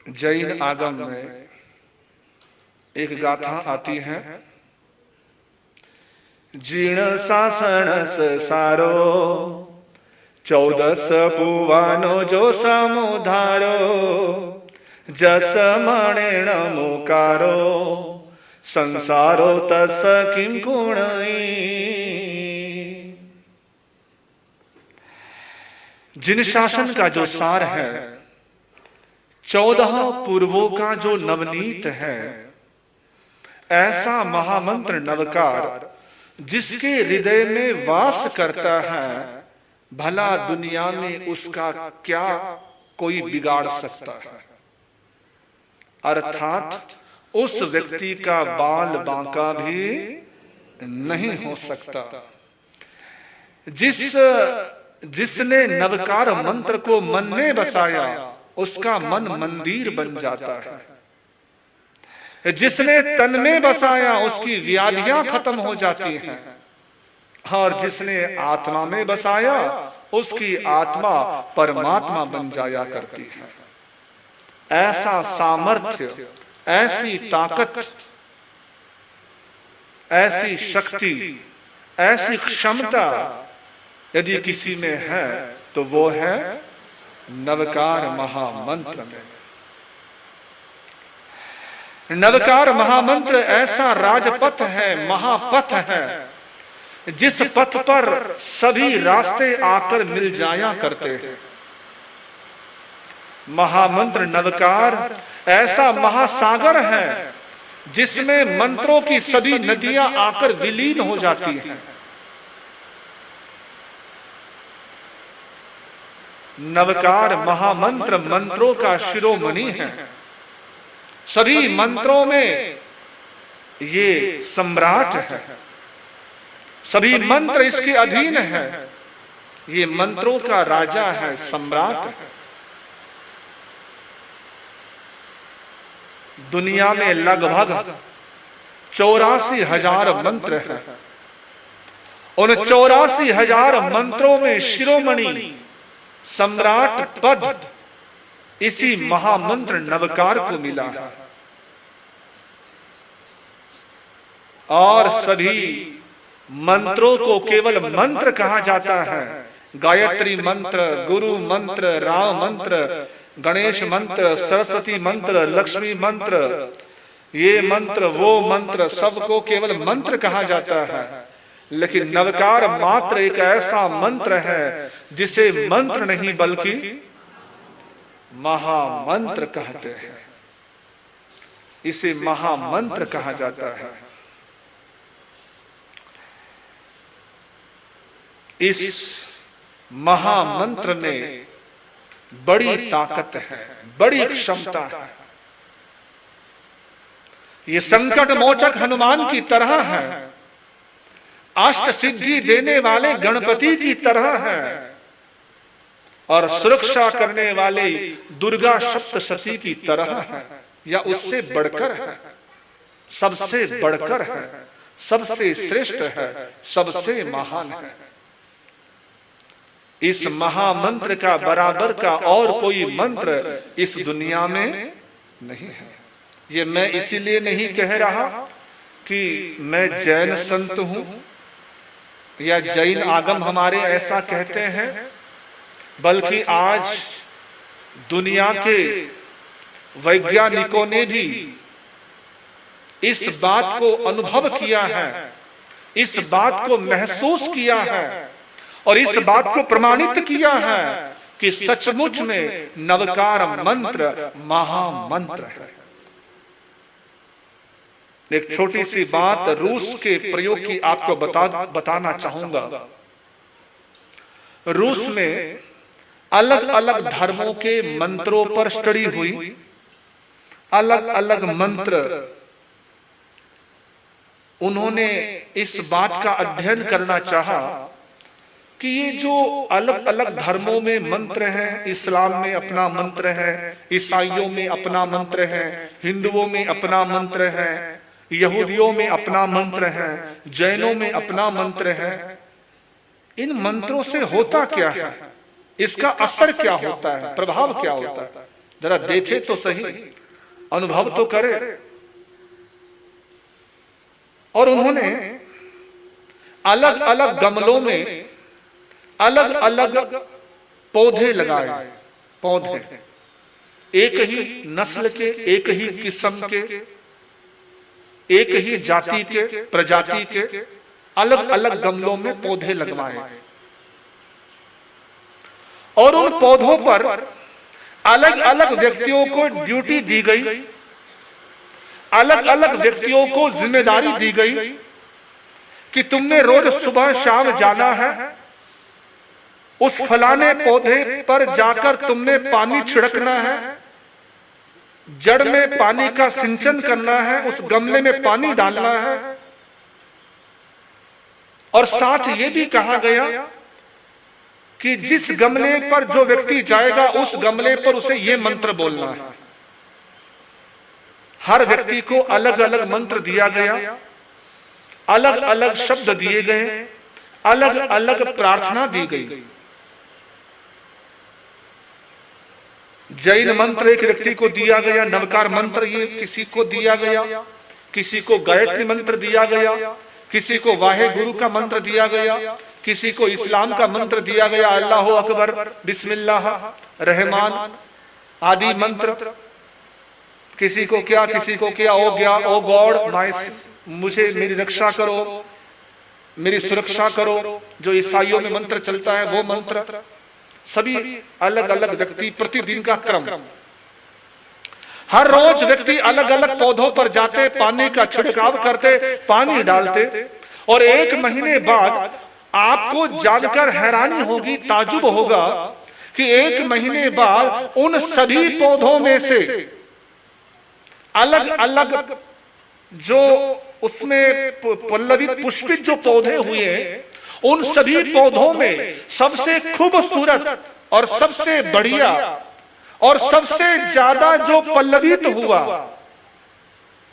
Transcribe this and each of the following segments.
जैन आगम में एक गाथा आती है। जीर्ण सासणस सारो 14 पुवानो जो समुधारो जस मणेण मुकारो संसारो तस किं गुणई। जिन शासन का जो सार है, 14 पूर्वों का जो नवनीत है, ऐसा महामंत्र नवकार जिसके हृदय में वास करता है, भला दुनिया में उसका क्या कोई बिगाड़ सकता है। अर्थात उस व्यक्ति का बाल बांका भी नहीं हो सकता। जिसने नवकार मंत्र को मन में बसाया, उसका मन मंदिर बन जाता है। जिसने तन में बसाया, उसकी व्याधियां खत्म हो जाती हैं। और जिसने आत्मा में बसाया, उसकी आत्मा परमात्मा बन जाया करती है। ऐसा सामर्थ्य, ऐसी ताकत, ऐसी शक्ति, ऐसी क्षमता यदि किसी में है तो वो है नवकार महामंत्र में। नवकार महामंत्र ऐसा राजपथ है, महापथ है, जिस पथ पर सभी रास्ते आकर मिल जाया करते हैं। महामंत्र नवकार ऐसा महासागर है जिसमें मंत्रों की सभी नदियां आकर विलीन हो जाती हैं। नवकार महामंत्र मंत्रों का शिरोमणि है। सभी मंत्रों में ये सम्राट है, सभी मंत्र इसके अधीन है। ये मंत्रों का राजा है, सम्राट है। दुनिया में लगभग 84,000 मंत्र हैं। उन 84,000 मंत्रों में शिरोमणि सम्राट पद इसी महामंत्र नवकार को मिला है। और सभी मंत्रों को केवल मंत्र कहा जाता है। गायत्री मंत्र, गुरु मंत्र, राम मंत्र, गणेश मंत्र, सरस्वती मंत्र, लक्ष्मी मंत्र, ये मंत्र वो मंत्र, सबको केवल मंत्र कहा जाता है। लेकिन नवकार मात्र एक ऐसा मंत्र है जिसे मंत्र नहीं बल्कि महामंत्र कहते हैं। इसे महामंत्र कहा जाता है। इस महामंत्र में बड़ी ताकत है, बड़ी क्षमता है। ये संकट मोचक हनुमान की तरह है, अष्ट सिद्धि देने वाले गणपति की तरह है, और सुरक्षा करने वाले दुर्गा सप्तशती की तरह है, या उससे बढ़कर है, सबसे बढ़कर है, सबसे श्रेष्ठ है, सबसे महान है। इस महामंत्र का बराबर का और कोई मंत्र इस दुनिया में नहीं है। ये मैं इसीलिए नहीं कह रहा कि मैं जैन संत हूं या जैन आगम हमारे ऐसा कहते हैं, बल्कि आज दुनिया के वैज्ञानिकों ने भी इस बात को अनुभव किया है, इस बात को महसूस किया है और इस बात को प्रमाणित किया है कि सचमुच में नवकार मंत्र महामंत्र है। एक छोटी सी बात रूस के प्रयोग की आपको बताना चाहूंगा। रूस में अलग अलग धर्मों के मंत्रों पर स्टडी हुई, अलग अलग मंत्र उन्होंने इस बात का अध्ययन करना चाहा कि ये जो अलग अलग धर्मों में मंत्र हैं, इस्लाम में अपना मंत्र है, ईसाइयों में अपना मंत्र है, हिंदुओं में अपना मंत्र है, यहूदियों में अपना मंत्र है, जैनों में अपना मंत्र है, इन मंत्रों से होता क्या है, इसका असर क्या होता है, प्रभाव क्या होता है, जरा देखे तो सही, अनुभव तो करे। और उन्होंने अलग अलग गमलों में अलग अलग पौधे लगाए, पौधे एक ही नस्ल के, एक ही किस्म के, एक ही जाति के, प्रजाति के अलग अलग गमलों में पौधे लगवाए। और उन पौधों पर अलग अलग व्यक्तियों को ड्यूटी दी गई, अलग अलग व्यक्तियों को जिम्मेदारी दी गई कि तुमने रोज सुबह शाम जाना है, उस फलाने पौधे पर जाकर तुमने पानी छिड़कना है, जड़ में पानी का सिंचन करना है, उस गमले में पानी डालना है। और साथ ये भी कहा गया कि जिस गमले पर जो व्यक्ति जाएगा उस गमले पर उसे ये मंत्र बोलना है। हर व्यक्ति को अलग अलग मंत्र दिया गया, अलग अलग शब्द दिए गए, अलग अलग प्रार्थना दी गई। जैन मंत्र एक व्यक्ति को दिया गया, नवकार मंत्र ये किसी को दिया गया, किसी को गायत्री मंत्र दिया गया, किसी को वाहे गुरु का मंत्र दिया गया, किसी को इस्लाम का मंत्र दिया गया, अल्लाह अकबर, बिस्मिल्लाह, रहमान आदि मंत्र। किसी को क्या, किसी को क्या, ओ गया, ओ गॉड मुझे मेरी रक्षा करो, मेरी सुरक्षा करो, जो ईसाइयों में मंत्र चलता है वो मंत्र। सभी अलग अलग व्यक्ति, प्रतिदिन का क्रम। हर रोज व्यक्ति अलग अलग पौधों पर जाते, पानी का छिड़काव करते, पानी डालते। और 1 महीने बाद आपको जानकर हैरानी होगी, ताजुब होगा कि 1 महीने बाद उन सभी पौधों में से अलग अलग जो उसमें पल्लवित पुष्पित जो पौधे हुए, उन सभी पौधों में सबसे खूबसूरत और सबसे बढ़िया और सबसे ज्यादा जो पल्लवित हुआ,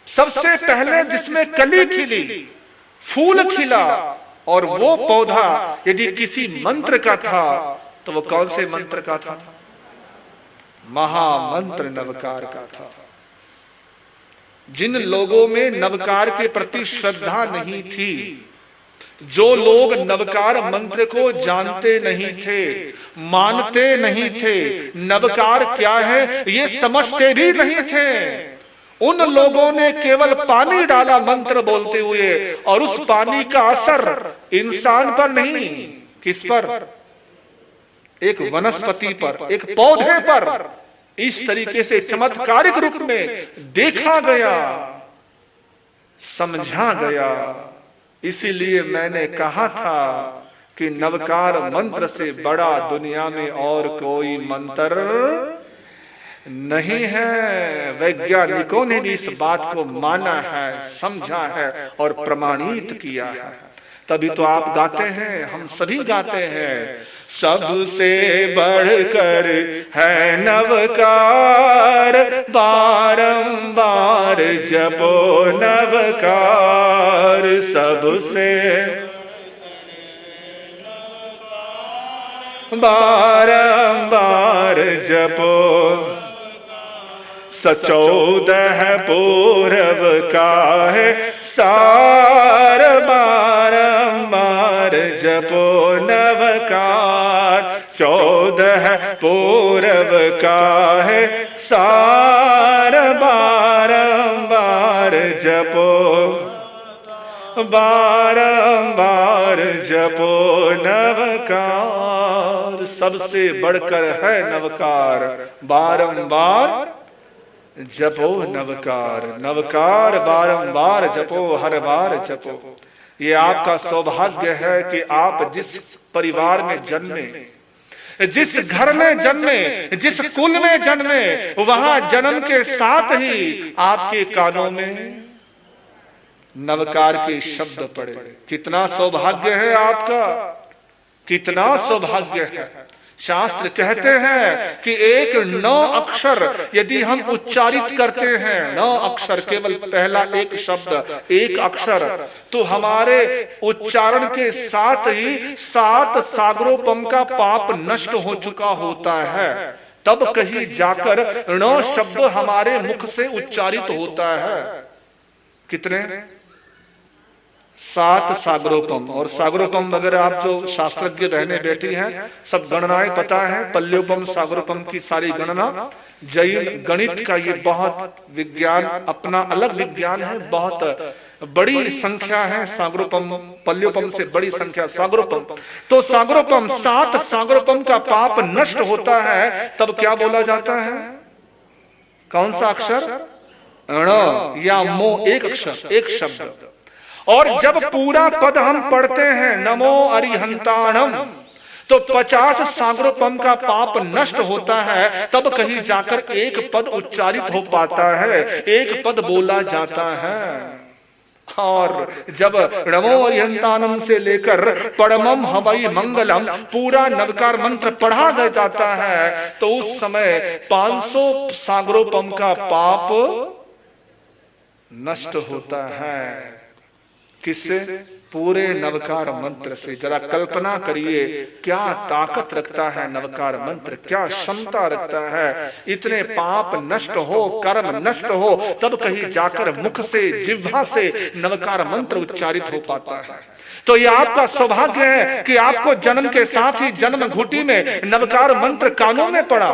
सबसे पहले जिसमें कली खिली, फूल खिला, और वो पौधा यदि किसी मंत्र का था तो वो कौन से मंत्र का था? महामंत्र नवकार का था। जिन लोगों में नवकार के प्रति श्रद्धा नहीं थी, जो लोग नवकार मंत्र को जानते नहीं थे, मानते नहीं थे, नवकार क्या है ये समझते भी नहीं थे, उन लोगों ने केवल पानी डाला मंत्र बोलते हुए, और उस पानी का असर इंसान पर नहीं, किस पर? एक वनस्पति पर, एक पौधे पर इस तरीके से चमत्कारिक रूप में देखा गया, समझा गया। इसीलिए मैंने कहा था कि नवकार मंत्र से बड़ा दुनिया में और कोई मंत्र नहीं है। वैज्ञानिकों ने भी इस बात को माना है, समझा है और प्रमाणित किया है। तभी तो आप गाते हैं, हम सभी गाते हैं, सबसे बढ़कर है नवकार, बारंबार जपो नवकार, सबसे बारंबार जपो, 14 पूरब का है सार, बारंबार जपो नवकार, 14 पूरब का है सार, बारंबार जपो, बारंबार जपो नवकार। सबसे बढ़कर है नवकार, बारंबार जपो नवकार, नवकार बारंबार जपो, हर बार जपो। ये आपका सौभाग्य है कि आप जिस परिवार में जन्मे, जिस घर में जन्मे, जिस कुल में जन्मे, वहां जन्म के साथ ही आपके कानों में नवकार के शब्द पड़े। कितना सौभाग्य है आपका, कितना सौभाग्य है। शास्त्र कहते हैं कि एक 9 अक्षर यदि हम उच्चारित करते हैं, 9 अक्षर, केवल पहला एक शब्द, एक अक्षर, तो हमारे उच्चारण के साथ ही 7 सागरों पम का पाप नष्ट हो चुका होता है। तब कहीं जाकर ण शब्द हमारे मुख से उच्चारित होता है। कितने? 7 सागरोपम। और सागरोपम वगैरह आप जो शास्त्रज्ञ बहने बैठी हैं सब गणनाएं पता है। पल्योपम सागरोपम की सारी गणना, जैन गणित का ये बहुत विज्ञान, अपना अलग विज्ञान है, बहुत बड़ी संख्या है। सागरोपम पल्योपम से बड़ी संख्या सागरोपम। तो सागरोपम 7 सागरोपम का पाप नष्ट होता है तब क्या बोला जाता है? कौन सा अक्षर? ण या मो, एक अक्षर, एक शब्द। और जब पूरा पद हम पढ़ते हैं नमो अरिहंताणम, तो 50 सागरोपम का पाप नष्ट होता है तब कहीं जाकर एक पद उच्चारित हो पाता है, एक पद बोला जाता है। और जब नमो अरिहंताणम से लेकर परमम हवै मंगलम पूरा नवकार मंत्र पढ़ा जाता है तो उस समय 500 सागरोपम का पाप नष्ट होता है। किससे? पूरे नवकार मंत्र से। जरा कल्पना करिए क्या ताकत रखता है नवकार मंत्र, क्या क्षमता रखता है। इतने पाप नष्ट हो, कर्म नष्ट हो, तब कहीं जाकर मुख से, जिह्वा से नवकार मंत्र उच्चारित हो पाता है। तो ये आपका सौभाग्य है कि आपको जन्म के साथ ही जन्म घुटी में नवकार मंत्र कानों में पड़ा।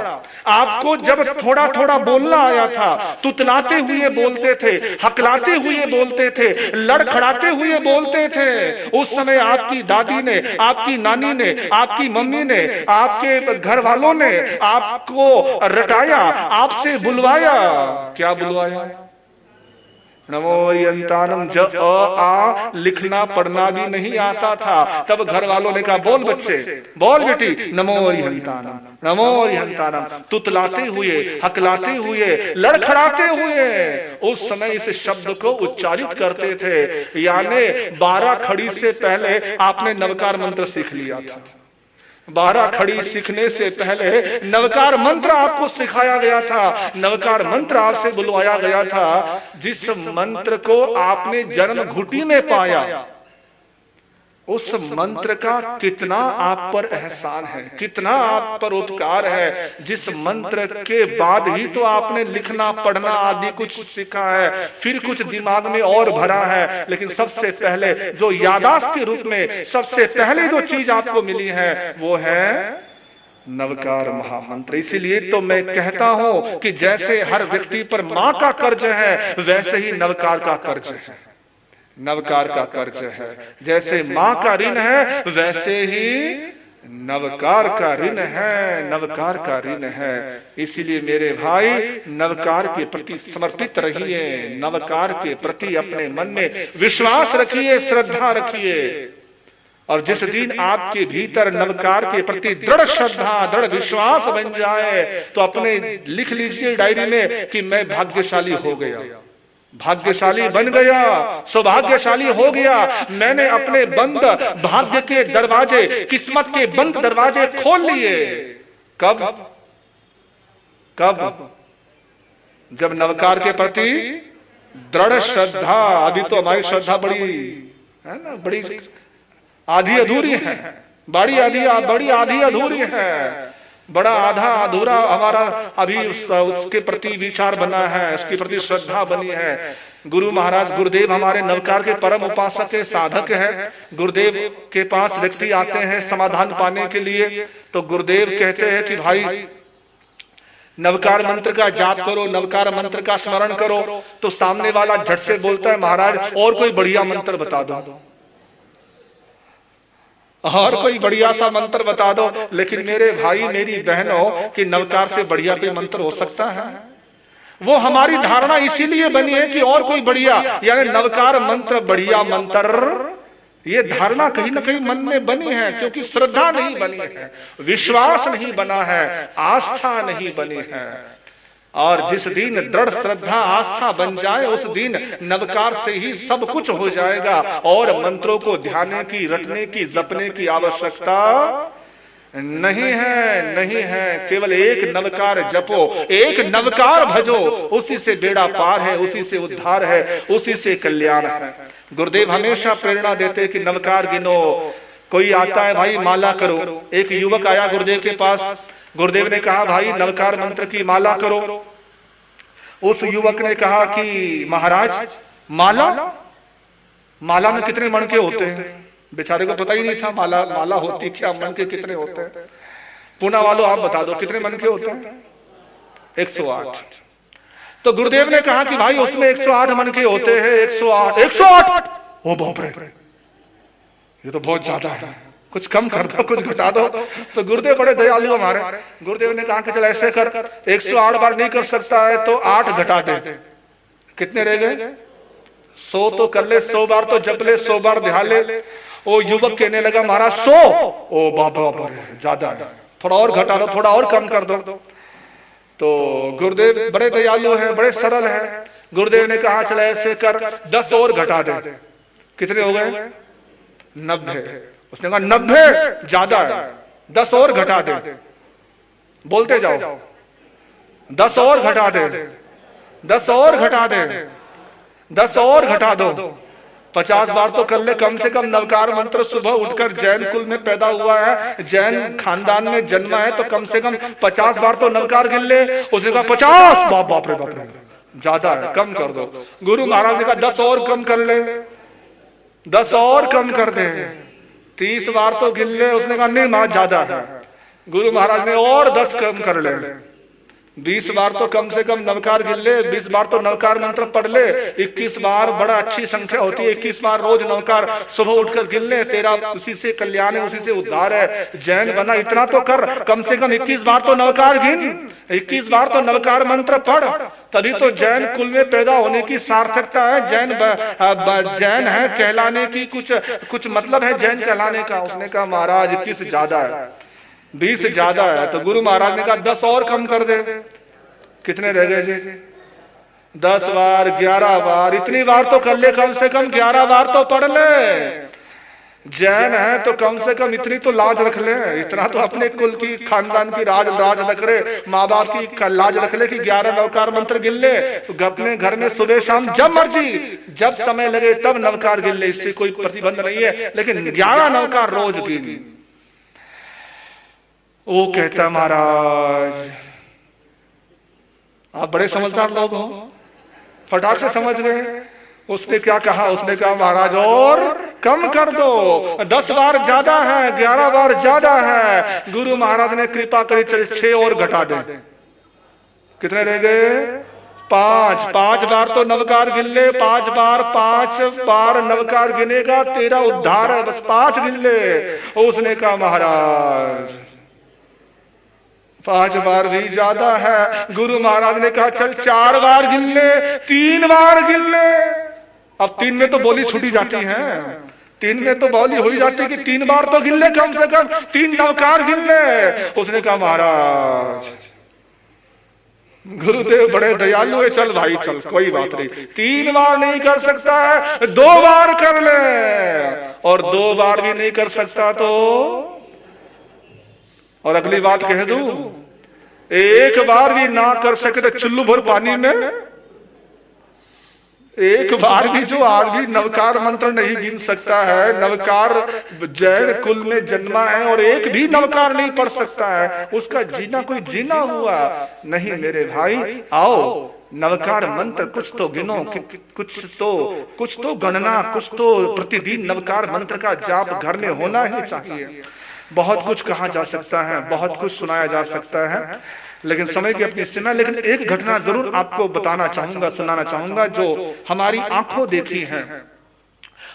आपको जब थोड़ा थोड़ा बोलना आया था, तुतलाते हुए बोलते थे, हकलाते हुए बोलते थे, लड़खड़ाते हुए बोलते थे, उस समय आपकी दादी ने, आपकी नानी ने, आपकी मम्मी ने, आपके घर वालों ने आपको रटाया, आपसे बुलवाया। क्या बुलवाया? नमो अरिहंताणम। ज अ आ लिखना पढ़ना भी नहीं आता था, तब घर वालों ने कहा बोल बच्चे, बोल बेटी, नमो अरिहंताणम, नमो अरिहंताणम। तुतलाते हुए, हकलाते हुए, लड़खड़ाते हुए उस समय इस शब्द को उच्चारित करते थे। यानी 12 खड़ी से पहले आपने नवकार मंत्र सीख लिया था। 12 खड़ी सीखने से पहले नवकार मंत्र आपको सिखाया गया था, नवकार मंत्र आपसे बुलवाया गया था। जिस मंत्र को आपने जन्म घुटी में पाया, उस मंत्र का कितना आप पर एहसान है, कितना आप पर उपकार है। जिस मंत्र के बाद ही तो आपने लिखना पढ़ना आदि कुछ सीखा है, फिर कुछ दिमाग में और भरा है, लेकिन सबसे पहले जो यादाश्त के रूप में सबसे पहले जो चीज आपको मिली है वो है नवकार महामंत्र। इसीलिए तो मैं कहता हूं कि जैसे हर व्यक्ति पर मां का कर्ज है, वैसे ही नवकार का कर्ज है। नवकार का कर्ज है। जैसे मां का ऋण है, वैसे ही नवकार का ऋण है, नवकार का ऋण है। इसीलिए मेरे भाई नवकार के प्रति समर्पित रहिए, नवकार के प्रति अपने मन में विश्वास रखिए, श्रद्धा रखिए। और जिस दिन आपके भीतर नवकार के प्रति दृढ़ श्रद्धा, दृढ़ विश्वास बन जाए, तो अपने लिख लीजिए डायरी में कि मैं भाग्यशाली हो गया, भाग्यशाली बन गया, सौभाग्यशाली हो गया। मैंने अपने बंद भाग्य के दरवाजे, किस्मत के बंद दरवाजे खोल लिए। कब? कब? जब नवकार के प्रति दृढ़ श्रद्धा। अभी तो हमारी श्रद्धा बड़ी है ना, बड़ी आधी अधूरी है, बड़ी आधी अधूरी है। बड़ा आधा अधूरा हमारा अभी उसके प्रति विचार बना है, उसके प्रति श्रद्धा बनी है। गुरु महाराज गुरुदेव हमारे नवकार के परम उपासक है, साधक है। गुरुदेव के पास व्यक्ति आते हैं समाधान पाने के लिए, तो गुरुदेव कहते हैं कि भाई नवकार मंत्र का जाप करो, नवकार मंत्र का स्मरण करो। तो सामने वाला झट से बोलता है महाराज और कोई बढ़िया मंत्र बता दो, और कोई बढ़िया सा मंत्र बता दो। लेकिन मेरे भाई मेरी बहनों कि नवकार से बढ़िया कोई मंत्र हो सकता है? वो हमारी धारणा इसीलिए बनी है कि और कोई बढ़िया, यानी नवकार मंत्र बढ़िया मंत्र, ये धारणा कहीं ना कहीं मन में बनी है, क्योंकि श्रद्धा नहीं बनी है, विश्वास नहीं बना है, आस्था नहीं बनी है। और जिस दिन दृढ़ श्रद्धा आस्था बन जाए, उस दिन नवकार से ही सब कुछ हो जाएगा और मंत्रों को ध्यान की, रटने की, जपने की आवश्यकता नहीं है, नहीं है। केवल एक नवकार जपो, एक नवकार भजो, उसी से बेड़ा पार है, उसी से उद्धार है, उसी से कल्याण है। गुरुदेव हमेशा प्रेरणा देते कि नवकार गिनो। कोई आता है भाई माला करो, एक युवक आया गुरुदेव के पास, गुरुदेव ने कहा भाई नवकार मंत्र की माला करो। उस युवक ने कहा कि महाराज माला माला में कितने मन के होते हैं? बेचारे को पता ही नहीं था माला होती क्या, मन के कितने होते हैं। पूना वालों आप बता दो कितने मन के होते हैं? 108। तो गुरुदेव ने कहा कि भाई उसमें 108 मन के होते हैं। 108 ओ बाप रे, ये तो बहुत ज्यादा है, कुछ कम कर दो, कुछ घटा दो। तो गुरुदेव बड़े दयालु हमारे, गुरुदेव ने कहा कि चल ऐसे कर, 108 बार नहीं कर सकता है तो 8 घटा दे। कितने रह गए? 100 तो कर ले, 100 बार तो जप ले, 100 बार ध्यान ले। वो युवक कहने लगा महाराज 100, ओ बाबा ज्यादा है, थोड़ा और घटा दो, थोड़ा और कम कर दो। तो गुरुदेव बड़े दयालु हैं, बड़े सरल हैं। गुरुदेव ने कहा चल ऐसे कर, 10 और घटा दे। कितने हो गए? 90। उसने कहा 90 ज्यादा है, 10 और घटा दे। बोलते जाओ, 10 और घटा दे, 10 और घटा दे, 10 और घटा दो। 50 बार तो कर ले कम से कम। नवकार मंत्र सुबह उठकर जैन कुल में पैदा हुआ है, जैन खानदान में जन्मा है, तो कम से कम 50 बार तो नवकार गिन ले। उसने कहा 50, बाप रे ज्यादा है, कम कर दो। गुरु महाराज ने कहा 10 और कम कर ले, 10 और कम कर दे। 30 बार तो गिन ले। उसने कहा नहीं महाराज ज्यादा है। गुरु महाराज ने और 10 कम कर ले। 20 बार तो कम से कम नवकार गिन ले, 20 बार तो नवकार मंत्र पढ़ ले। 21 बार बड़ा अच्छी संख्या होती है, 21 बार रोज नवकार सुबह उठकर गिन ले। तेरा उसी से कल्याण है, उसी से उद्धार है। जैन बना इतना तो कर, कम से कम 21 बार तो नवकार गिन, 21 बार तो नवकार मंत्र पढ़, तभी तो जैन कुल में पैदा होने की सार्थकता है। जैन है कहलाने की कुछ मतलब है जैन कहलाने का। उसने कहा महाराज 21 ज्यादा है, 20 ज्यादा है। तो गुरु महाराज ने कहा 10 और कम कर दे। कितने रह गए जी? 10 बार, 11 बार, इतनी बार तो कर ले, कम से कम 11 बार तो पढ़ ले। जैन है तो कम से कम इतनी तो लाज रख ले, इतना तो अपने कुल की खानदान की राज रख ले, माँ बाप की लाज रख ले कि 11 नवकार मंत्र गिन ले। तो अपने घर में सुबह शाम जब मर्जी, जब समय लगे तब नवकार गिन ले, इससे कोई प्रतिबंध नहीं है, लेकिन 11 नवकार रोज गिन। वो कहता महाराज आप बड़े समझदार लोग हो, फटाक से समझ गए। उसने क्या कहा? उसने कहा महाराज और कम कर दो, 10 बार ज्यादा है, 11 बार ज्यादा है। गुरु महाराज ने कृपा करी, चल 6 और घटा दे। कितने रह गए? 5 बार तो नवकार गिन ले, 5 बार नवकार गिनेगा तेरा उद्धार है, बस 5 गिन ले। उसने कहा महाराज 5 बार भी ज्यादा है। गुरु महाराज ने कहा चल 4 बार गिन ले, 3 बार गिन ले। अब 3 में तो बोली छूटी जाती है, 3 में तो बोली हो ही जाती है कि 3 बार तो गिन ले, कम से कम 3 नवकार गिन ले। उसने कहा महाराज गुरुदेव बड़े दयालु है, चल भाई चल, कोई बात नहीं, 3 बार नहीं कर सकता है 2 बार कर ले, और 2 बार भी नहीं कर सकता तो, और अगली बात कह दूं, 1 बार भी ना कर सके तो चुल्लू भर पानी में, 1 बार भी जो आदमी नवकार मंत्र नहीं गिन सकता है, नवकार जैन कुल में जन्मा है और 1 भी नवकार नहीं पढ़ सकता है, उसका जीना कोई जीना हुआ नहीं। मेरे भाई आओ नवकार मंत्र कुछ तो गिनो, कुछ तो गणना, कुछ तो प्रतिदिन नवकार मंत्र का जाप घर में होना ही चाहिए। बहुत कुछ कहा जा सकता है, बहुत कुछ सुनाया जा सकता है, लेकिन समय की अपनी सीमा। लेकिन एक घटना जरूर आपको बताना चाहूंगा, सुनाना चाहूंगा, जो हमारी आंखों देखी है।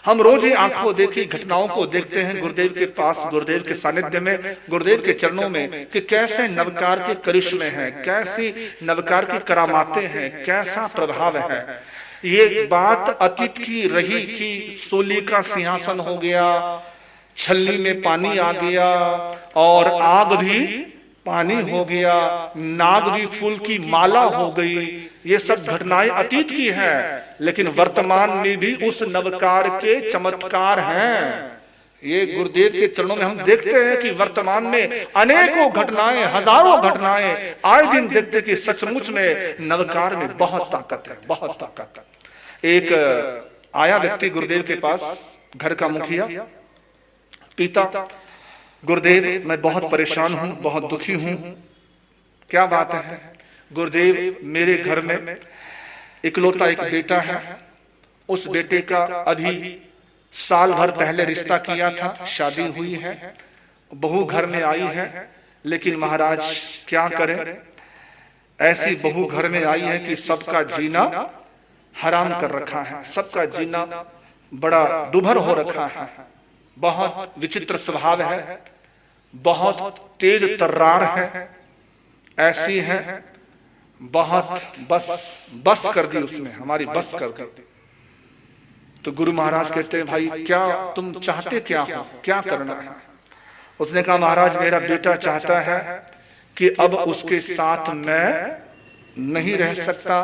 हम रोज ही आंखों देखी घटनाओं को देखते हैं गुरुदेव के पास, गुरुदेव के सानिध्य में, गुरुदेव के चरणों में, कि कैसे नवकार के करिश्मे हैं, कैसी नवकार की करामातें हैं, कैसा प्रभाव है। ये बात अतीत की रही कि सोली का सिंहासन हो गया, छलनी में पानी आ गया, और आग भी पानी हो गया, नाग भी फूल की माला हो गई। ये सब घटनाएं अतीत की हैं, लेकिन वर्तमान में भी उस नवकार के चमत्कार हैं। ये गुरुदेव के चरणों में हम देखते हैं कि वर्तमान में अनेकों घटनाएं, हजारों घटनाएं आए दिन देखते कि सचमुच में नवकार में बहुत ताकत है, बहुत ताकत है। एक आया व्यक्ति गुरुदेव के पास, घर का मुखिया, पिता, गुरुदेव मैं बहुत परेशान हूं, बहुत दुखी हूं, क्या बात है गुरुदेव, मेरे घर में इकलौता एक बेटा है, उस बेटे का अभी साल भर पहले रिश्ता किया था, शादी हुई है, बहू घर में आई है, लेकिन महाराज क्या करें, ऐसी बहू घर में आई है कि सबका जीना हराम कर रखा है, सबका जीना बड़ा दुभर हो रखा है, बहुत विचित्र स्वभाव है, बहुत तेज तर्रार है, ऐसी है बहुत बस कर दी उसने, हमारी बस कर दी। तो गुरु महाराज कहते हैं भाई क्या तुम चाहते क्या हो, क्या करना है? उसने कहा महाराज मेरा बेटा चाहता है कि अब उसके साथ मैं नहीं रह सकता,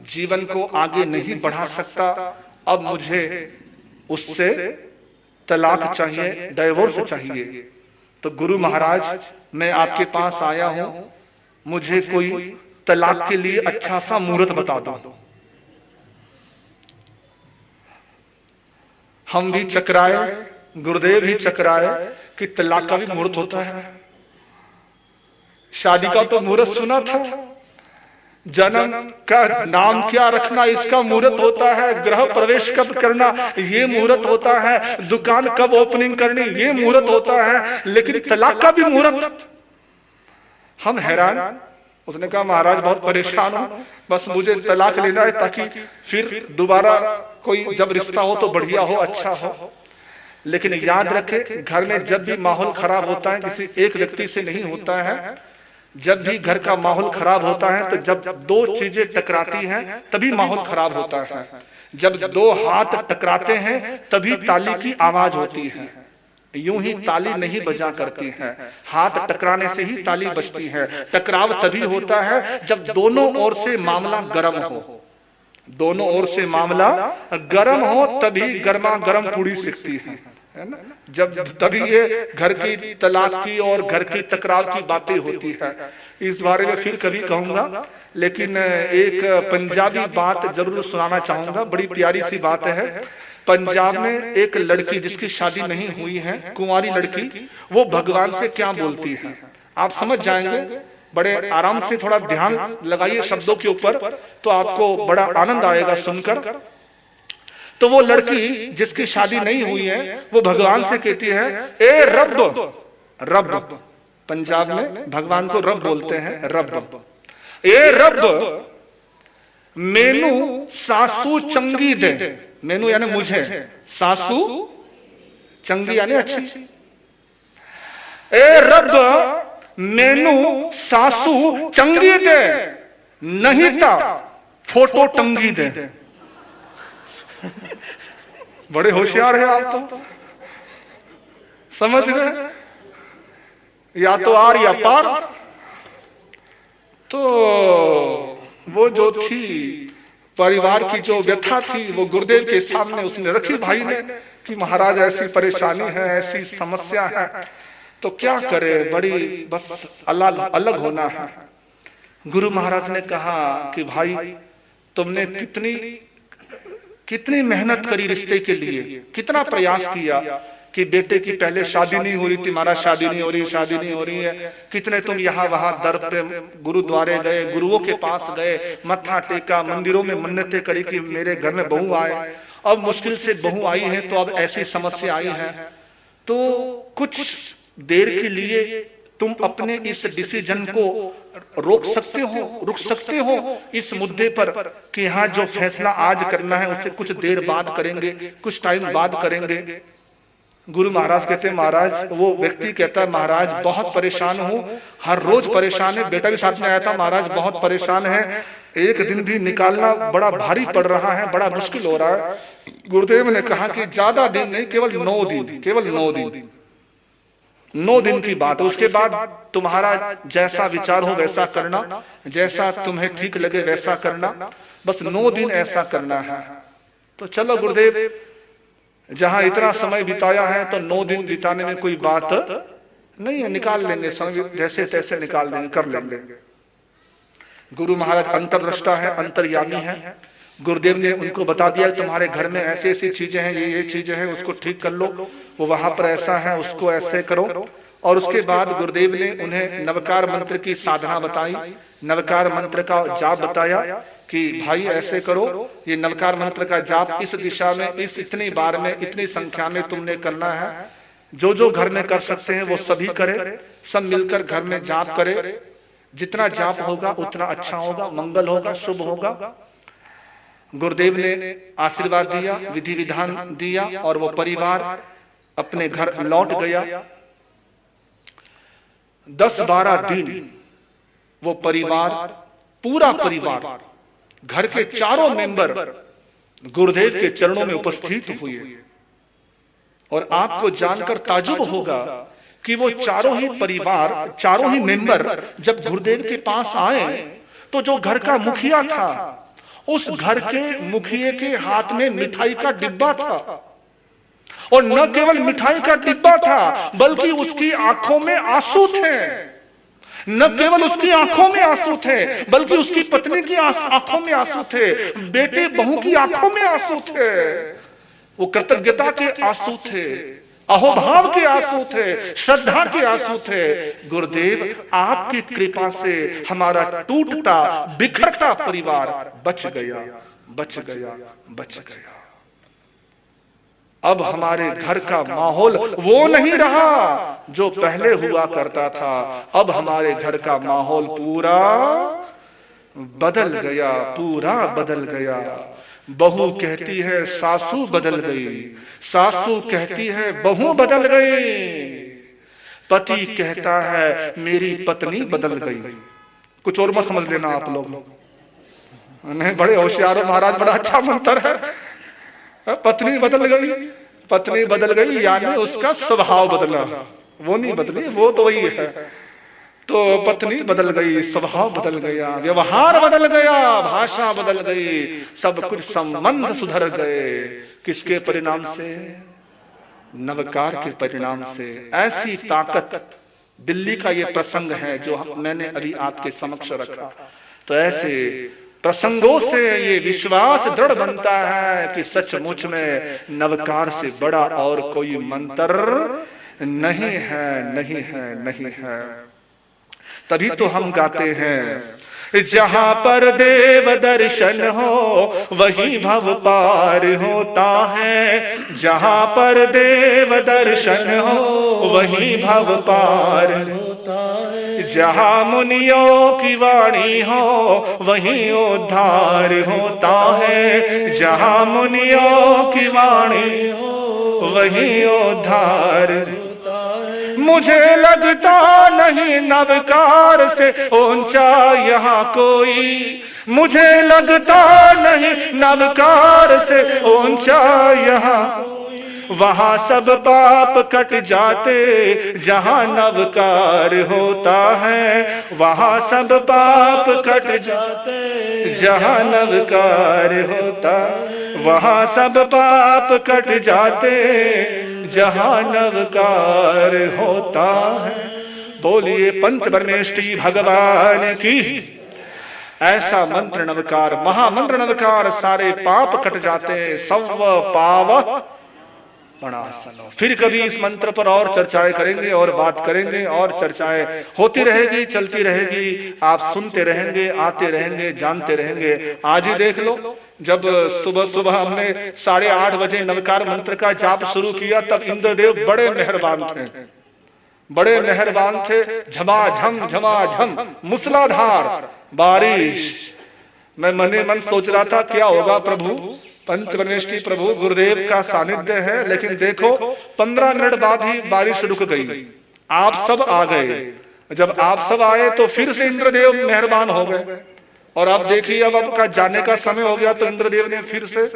जीवन को आगे नहीं बढ़ा सकता, अब मुझे उससे तलाक चाहिए, डाइवोर्स चाहिए। तो गुरु महाराज मैं आपके पास आया हूं, मुझे कोई तलाक के लिए अच्छा सा मुहूर्त बता दो। हम भी चकराए, गुरुदेव भी चकराए कि तलाक का भी मुहूर्त होता है, शादी का तो मुहूर्त सुना था, जन्म का नाम क्या रखना इसका मुहूर्त होता है, गृह प्रवेश कब करना ये मुहूर्त होता है, दुकान कब ओपनिंग करनी ये मुहूर्त होता है, लेकिन तलाक का भी मुहूर्त। हम हैरान। उसने कहा महाराज बहुत परेशान हूं, बस मुझे तलाक लेना है ताकि फिर दोबारा कोई जब रिश्ता हो तो बढ़िया हो, अच्छा हो। लेकिन याद रखे घर में जब भी माहौल खराब होता है, किसी एक व्यक्ति से नहीं होता है, जब भी घर का माहौल खराब होता है तो जब दो चीजें टकराती हैं तभी माहौल खराब होता है। जब दो हाथ टकराते हैं तभी ताली की आवाज होती है, यूं ही ताली नहीं बजा करती है, हाथ टकराने से ही ताली बजती है। टकराव तभी होता है जब दोनों ओर से मामला गर्म हो, दोनों ओर से मामला गर्म हो तभी गर्मा गर्म पूड़ी सिकती है ना। जब तभी ये घर की तलाक की और घर की टकराव की बातें होती है। इस बारे में फिर कभी कहूंगा, लेकिन एक पंजाबी बात जरूर सुनाना चाहूंगा, बड़ी प्यारी सी बात है। पंजाब में एक लड़की जिसकी शादी नहीं हुई है, कुंवारी लड़की, वो भगवान से क्या बोलती है आप समझ जाएंगे। बड़े आराम से थोड़ा ध्यान लगाइए शब्दों के ऊपर, तो आपको बड़ा आनंद आएगा सुनकर। तो वो लड़की जिसकी शादी नहीं हुई है वो भगवान से कहती है, ए रब, रब पंजाब में भगवान को रब बोलते हैं, रब, ए रब मेनू सासू चंगी दे, मेनू यानी मुझे, सासू चंगी यानी अच्छी, ए रब मेनू सासू चंगी दे, नहीं ता फोटो टंगी दे। बड़े होशियार है आप तो, समझ गए, या तो आर या पार। तो वो जो थी परिवार की जो व्यथा थी वो गुरुदेव के सामने उसने रखी भाई ने कि महाराज ऐसी परेशानी है, ऐसी समस्या है, तो क्या करे, बड़ी बस अलग अलग होना है। गुरु महाराज ने कहा कि भाई तुमने कितनी मेहनत करी रिश्ते के लिए, कितना प्रयास किया कि बेटे की पहले शादी नहीं हो रही थी, तुम्हारा शादी नहीं हो रही, शादी नहीं हो रही है, कितने तुम यहाँ वहां दर पे गुरुद्वारे गए, गुरुओं के पास गए, मत्था टेका, मंदिरों में मन्नतें करी कि मेरे घर में बहू आए। अब मुश्किल से बहू आई है तो अब ऐसी समस्या आई है, तो कुछ देर के लिए तुम अपने इस डिसीजन को रोक सकते हो इस मुद्दे पर कि हाँ जो फैसला आज करना है उसे कुछ देर बाद करेंगे, कुछ टाइम बाद करेंगे। गुरु महाराज कहते हैं, महाराज वो व्यक्ति कहता है महाराज बहुत परेशान हूं, हर रोज परेशान है, बेटा भी साथ में आया था, महाराज बहुत परेशान है, एक दिन भी निकालना बड़ा भारी पड़ रहा है, बड़ा मुश्किल हो रहा है। गुरुदेव ने कहा कि ज्यादा दिन नहीं, केवल 9 दिन, केवल 9 दिन, 9 दिन की बात है, उसके बाद तुम्हारा जैसा विचार हो वैसा करना, जैसा तुम्हें ठीक लगे वैसा करना, बस 9 दिन ऐसा करना है। तो चलो गुरुदेव जहां इतना समय बिताया है तो 9 दिन बिताने में कोई बात नहीं है, निकाल लेंगे समय, जैसे तैसे निकाल देंगे, कर लेंगे। गुरु महाराज अंतर्दृष्टा है, अंतर्यामी है। गुरुदेव ने उनको बता दिया तुम्हारे घर में ऐसी ऐसी चीजें हैं, ये चीजें हैं, उसको ठीक कर लो, वो वहां पर ऐसा है उसको ऐसे करो, और उसके बाद गुरुदेव ने उन्हें नवकार मंत्र की साधना बताई, नवकार मंत्र का जाप बताया कि भाई ऐसे करो, ये नवकार मंत्र का जाप इस दिशा में, इस इतनी बार में, इतनी संख्या में तुमने करना है। जो जो घर में कर सकते हैं वो सभी करे, सब मिलकर घर में जाप करे। जितना जाप होगा उतना अच्छा होगा, मंगल होगा, शुभ होगा। गुरुदेव ने आशीर्वाद दिया, विधि विधान दिया और वो परिवार अपने घर लौट गया। 10-12 दिन वो परिवार, पूरा परिवार, घर के चारों मेंबर गुरुदेव के चरणों में उपस्थित हुए। और आपको जानकर ताजुब होगा कि वो चारों ही परिवार, चारों ही मेंबर जब गुरुदेव के पास आए तो जो घर का मुखिया था, उस घर के मुखिए के हाथ में मिठाई का डिब्बा था। और न केवल मिठाई का डिब्बा था बल्कि उसकी आंखों में आंसू थे। न केवल उसकी आंखों में आंसू थे बल्कि उसकी पत्नी की आंखों में आंसू थे, बेटे बहू की आंखों में आंसू थे। वो कृतज्ञता के आंसू थे, अहोभाव के आंसू थे, श्रद्धा के आंसू थे। गुरुदेव आपकी कृपा से हमारा टूटता बिखरता परिवार बच गया, बच गया, बच गया। अब हमारे घर का माहौल वो नहीं रहा जो पहले हुआ करता था। अब हमारे घर का माहौल पूरा बदल गया, पूरा बदल गया। बहू कहती है सासू बदल गई, सासू कहती है बहू बदल गई, पति कहता है मेरी पत्नी बदल गई। कुछ और मत समझ लेना आप लोग, नहीं बड़े होशियार हो महाराज, बड़ा अच्छा मंत्र है। पत्नी बदल गई, पत्नी बदल गई यानी उसका स्वभाव बदला, वो नहीं बदली, वो तो वही है। तो पत्नी बदल गई, स्वभाव बदल गया, व्यवहार बदल गया, भाषा बदल गई, सब कुछ संबंध सुधर गए। किसके परिणाम से? नवकार के परिणाम से। ऐसी ताकत, दिल्ली का ये प्रसंग है जो मैंने अभी आपके समक्ष रखा। तो ऐसे प्रसंगों से ये विश्वास दृढ़ बनता है कि सचमुच में नवकार से बड़ा और कोई मंत्र नहीं है, नहीं है, नहीं है। तभी तो हम गाते हैं, जहां पर देव दर्शन हो वहीं भव पार होता है, जहां पर देव दर्शन हो वहीं भव पार होता है, जहां मुनियों की वाणी हो वहीं उद्धार होता है, जहां मुनियों की वाणी हो वहीं उद्धार होता है। मुझे लगता नहीं नवकार से ऊंचा यहाँ कोई, मुझे लगता नहीं नवकार से ऊंचा यहाँ, वहां सब पाप कट जाते जहां नवकार होता है, वहां सब पाप कट जाते जहां नवकार होता, वहां सब पाप कट जाते जहां नवकार होता है। बोलिए पंचबरमेष्ठी भगवान की। ऐसा मंत्र नवकार, महामंत्र नवकार, सारे पाप कट जाते, सब पाव प्रणासनो। फिर कभी इस मंत्र पर और चर्चाएं करेंगे और बात करेंगे और चर्चाएं होती रहेगी, चलती रहेगी। आप सुनते रहेंगे, आते रहेंगे, जानते रहेंगे। आज ही देख लो, जब सुबह सुबह हमने 8:30 बजे नवकार मंत्र का जाप शुरू किया तब इंद्रदेव बड़े मेहरबान थे, बड़े मेहरबान थे। झमाझम मूसलाधार बारिश। मैं मने मन सोच रहा था क्या होगा प्रभु, पंचबरमेष्ठी प्रभु गुरुदेव का सानिध्य है, लेकिन देखो 15 मिनट बाद ही बारिश रुक गई, आप सब आ गए। जब आप सब आए तो फिर से इंद्रदेव मेहरबान हो गए। और अब देखिए, अब आपका जाने का समय हो गया तो इंद्रदेव ने फिर से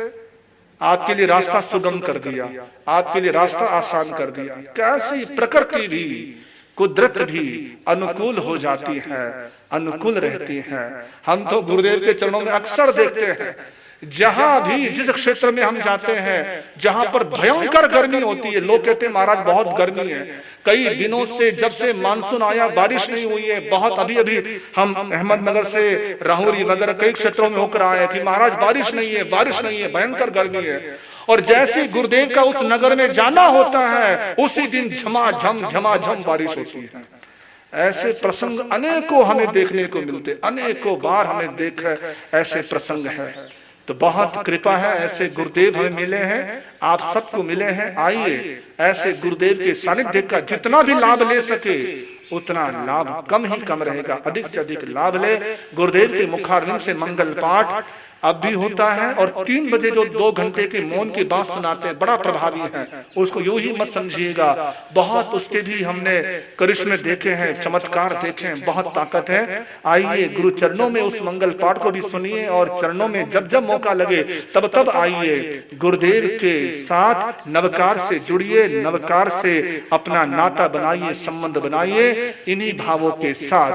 आपके लिए रास्ता सुगम कर दिया, आपके लिए रास्ता आसान कर दिया। कैसी प्रकृति भी, कुदरत भी अनुकूल हो जाती है, अनुकूल रहती है। हम तो गुरुदेव के चरणों में अक्सर देखते हैं, जहां भी जिस क्षेत्र में हम जाते हैं, जहां पर भयंकर गर्मी होती है, लोग कहते हैं महाराज बहुत गर्मी है, कई दिनों से जब से मानसून आया बारिश नहीं हुई है। बहुत अभी अभी हम अहमदनगर से राहुरी वगैरह कई क्षेत्रों में होकर आए कि महाराज बारिश नहीं है, बारिश नहीं है, भयंकर गर्मी है। और जैसे गुरुदेव का उस नगर में जाना होता है उसी दिन झमाझम बारिश होती है। ऐसे प्रसंग अनेकों हमें देखने को मिलते, अनेकों बार हमें देखा ऐसे प्रसंग है। तो बहुत कृपा है, ऐसे गुरुदेव हमें मिले हैं, आप सबको मिले हैं। आइए ऐसे गुरुदेव के सानिध्य का जितना भी लाभ ले सके उतना लाभ कम ही कम रहेगा, अधिक से अधिक लाभ ले। गुरुदेव के मुखारविंद से मंगल पाठ अब भी होता है, और 3 बजे जो 2 घंटे के मौन की बात सुनाते हैं बड़ा प्रभावी है, उसको यूं ही मत समझिएगा। बहुत उसके भी हमने करिश्मे देखे हैं, चमत्कार देखे हैं, बहुत ताकत है। आइए गुरु चरणों में उस मंगल पाठ को भी सुनिए, और चरणों में जब जब मौका लगे तब तब आइए गुरुदेव के साथ नवकार से जुड़िए, नवकार से अपना नाता बनाइए, संबंध बनाइए इन्हीं भावों के साथ।